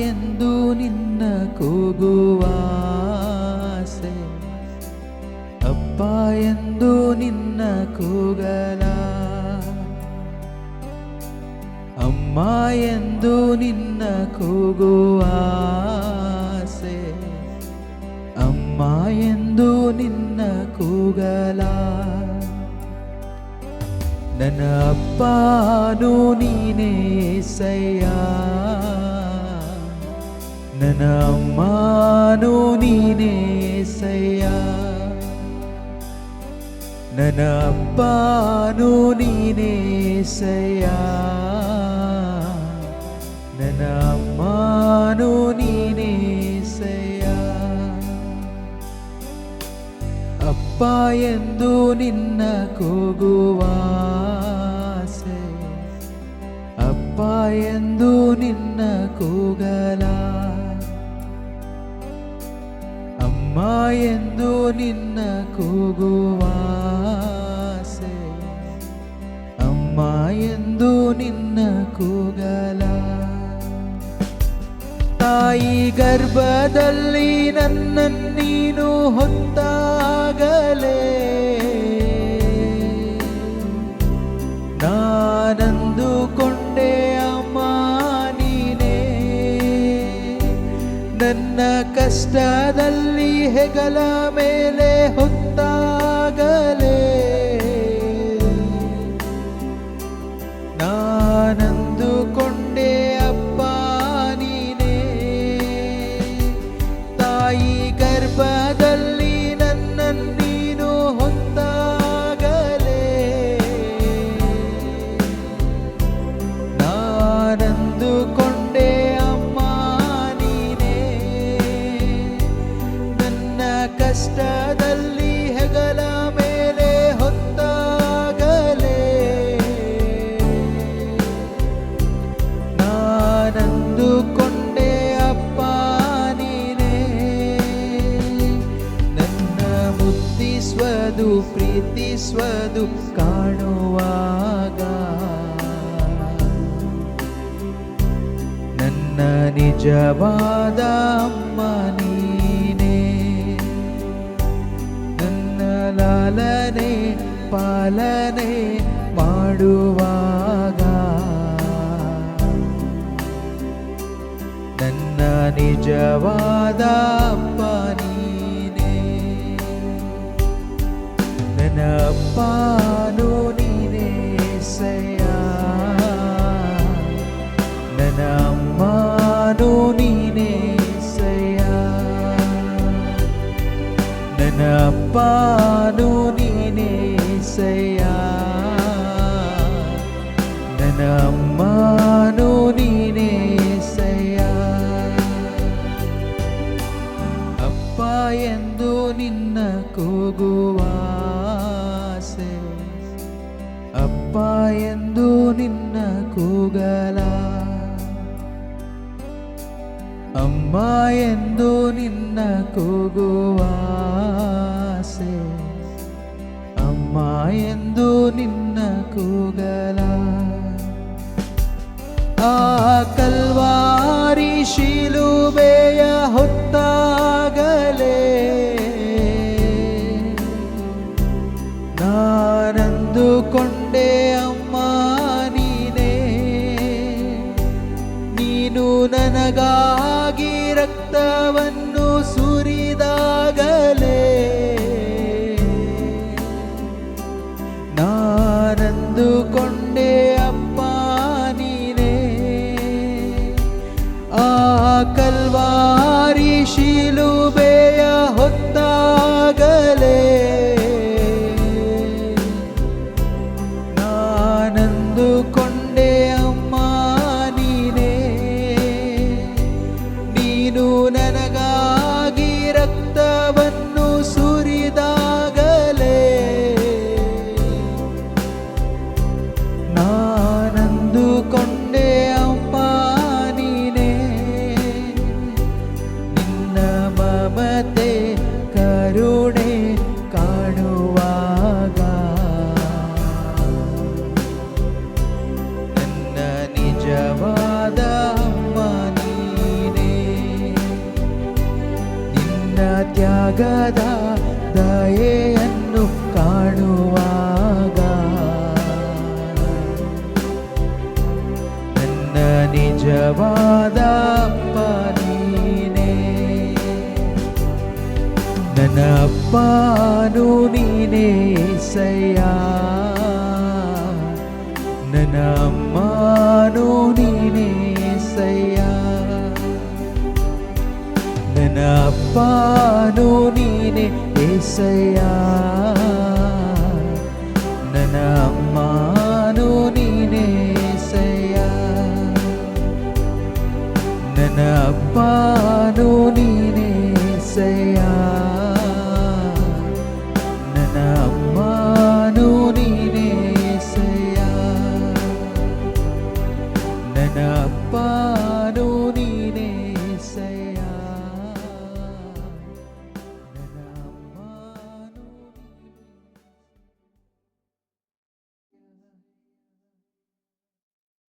ಎಂದು ನಿನ್ನ ಕೂಗುವಾಸೆ, ಅಪ್ಪ ಎಂದು ನಿನ್ನ ಕೂಗಲ, ಅಮ್ಮ ಎಂದು ನಿನ್ನ ಕೂಗುವಾಸೆ, ಅಮ್ಮ ಎಂದು ನಿನ್ನ ಕೂಗಲ. ನನ್ನ ಅಪ್ಪನೂ ನೀನೇ యేసయ్య, ನನ್ನ ಅಮ್ಮನೂ ನೀನೇ యేసయ్య, ನನ್ನ ಅಪ್ಪನೂ ನೀನೇ యేసయ్య, ನನ್ನ ಅಮ್ಮನೂ ನೀನೇ యేసయ్య. ಅಪ್ಪ ಎಂದು ನಿನ್ನ ಕೂಗುವಾಸೆ, ಅಪ್ಪ ಎಂದು ನಿನ್ನ ಕೂಗಲ, ಅಮ್ಮ ಎಂದು ನಿನ್ನ ಕೂಗುವಾಸೆ, ಅಮ್ಮ ಎಂದು ನಿನ್ನ ಕೂಗಲ. ತಾಯಿ ಗರ್ಭದಲ್ಲಿ ನನ್ನನ್ನು ನೀನು ಹೊತ್ತಾಗಲೇ ನಾನಂದುಕೊಂಡೆ ಅಮ್ಮ ನೀನೇ, ನನ್ನ ಕಷ್ಟದಲ್ಲಿ ಹೆಗಲ ಮೇಲೆ ಹೊತ್ತಾಗಲೇ ನಾನಂದುಕೊಂಡೆ ಅಪ್ಪ ನೀನೇ. ತಾಯಿ ಗರ್ಭದಲ್ಲಿ ನನ್ನನ್ನು ನೀನು ಹೊತ್ತಾಗಲೇ ನಾನಂದುಕೊಂಡೆ ಅಮ್ಮ ನೀನೇ, ನನ್ನ ಕಷ್ಟದಲ್ಲಿ ಹೆಗಲ ಮೇಲೆ ಹೊತ್ತಾಗಲೇ ನಾನಂದುಕೊಂಡೆ ಅಪ್ಪ ನೀನೇ. ನನ್ನ ಮುದ್ದಿಸುವುದು ಪ್ರೀತಿಸುವುದು ಕಾಣುವಾಗ ನನ್ನ ನಿಜವಾದ ಅಮ್ಮ ನೀನೇ, ನನ್ನ ಲಾಲನೆ ಪಾಲನೆ ಮಾಡುವಾಗ ನನ್ನ ನಿಜವಾದ ಅಪ್ಪ ನೀನೇ. ನನ್ನ ಅಪ್ಪನೂ ನೀನೇ యేసయ్య, ನನ್ನ ಅಮ್ಮನೂ ನೀನೇ యేసయ్య, ನನ್ನ ಅಪ್ಪನೂ ನೀನೇ యేసయ్య, ನನ್ನ ಅಮ್ಮನೂ ನೀನೇ యేసయ్య. ಅಪ್ಪ ಎಂದು ನಿನ್ನ ಕೂಗುವಾಸೆ, ಅಪ್ಪ ಎಂದು ನಿನ್ನ ಕೂಗಲ, ಅಮ್ಮ ಎಂದು ನಿನ್ನ ಕೂಗುವಾಸೆ, ಅಮ್ಮ ಎಂದು ನಿನ್ನ ಕೂಗಲ. ಆ ಕಲ್ವಾರಿ ಶಿಲುಬೆಯ ಹೊತ್ತಾಗಲೇ ನಾನಂದುಕೊಂಡೆ ಅಮ್ಮ ನೀನೇ, ನೀನು ನನಗಾಗಿ ರಕ್ತವನ್ನು ಸುರಿದಾಗಲೇ ನಾನಂದುಕೊಂಡೆ ಅಪ್ಪ ನೀನೇ. ಆ ಕಲ್ವಾರಿ ಶಿಲುಬೆಯ ಹೊತ್ತಾಗಲೇ ನಾನಂದುಕೊಂಡೆ ಅಮ್ಮ ನೀನೇ, ನೀನು ನನಗಾಗಿ ರಕ್ತವನ್ನು ಸುರಿದಾಗಲೇ ನಾನಂದುಕೊಂಡೆ ಅಮ್ಮ ನೀನೇ. ನಿನ್ನ ಮಮತೆ ಕರುಣೆ ಕಾಣುವಾಗ ನನ್ನ ನಿಜವಾದ ಅಮ್ಮ ನೀನೇ. ಮರೆಯಲಾಗದ ದಯೆಯನ್ನು ಕಾಣುವಾಗ ನನ್ನ ನಿಜವಾದ ಅಪ್ಪ ನೀನೇ, ನನ್ನ ಅಪ್ಪನು ನೀನೇ ಏಸಯ್ಯ, ನನ್ನ ಅಮ್ಮನು ನೀನೇ ಏಸಯ್ಯ, ನನ್ನ ಅಪ್ಪನು ನೀನೇ ಏಸಯ್ಯ, ನನ್ನ ಅಮ್ಮನು ನೀನೇ ಏಸಯ್ಯ, ನನ್ನ ಅಪ್ಪನು ನೀನೇ ಏಸಯ್ಯ, ನನ್ನ ಅಮ್ಮನು ನೀನೇ ಏಸಯ್ಯ, ನನ್ನ ಅಪ್ಪ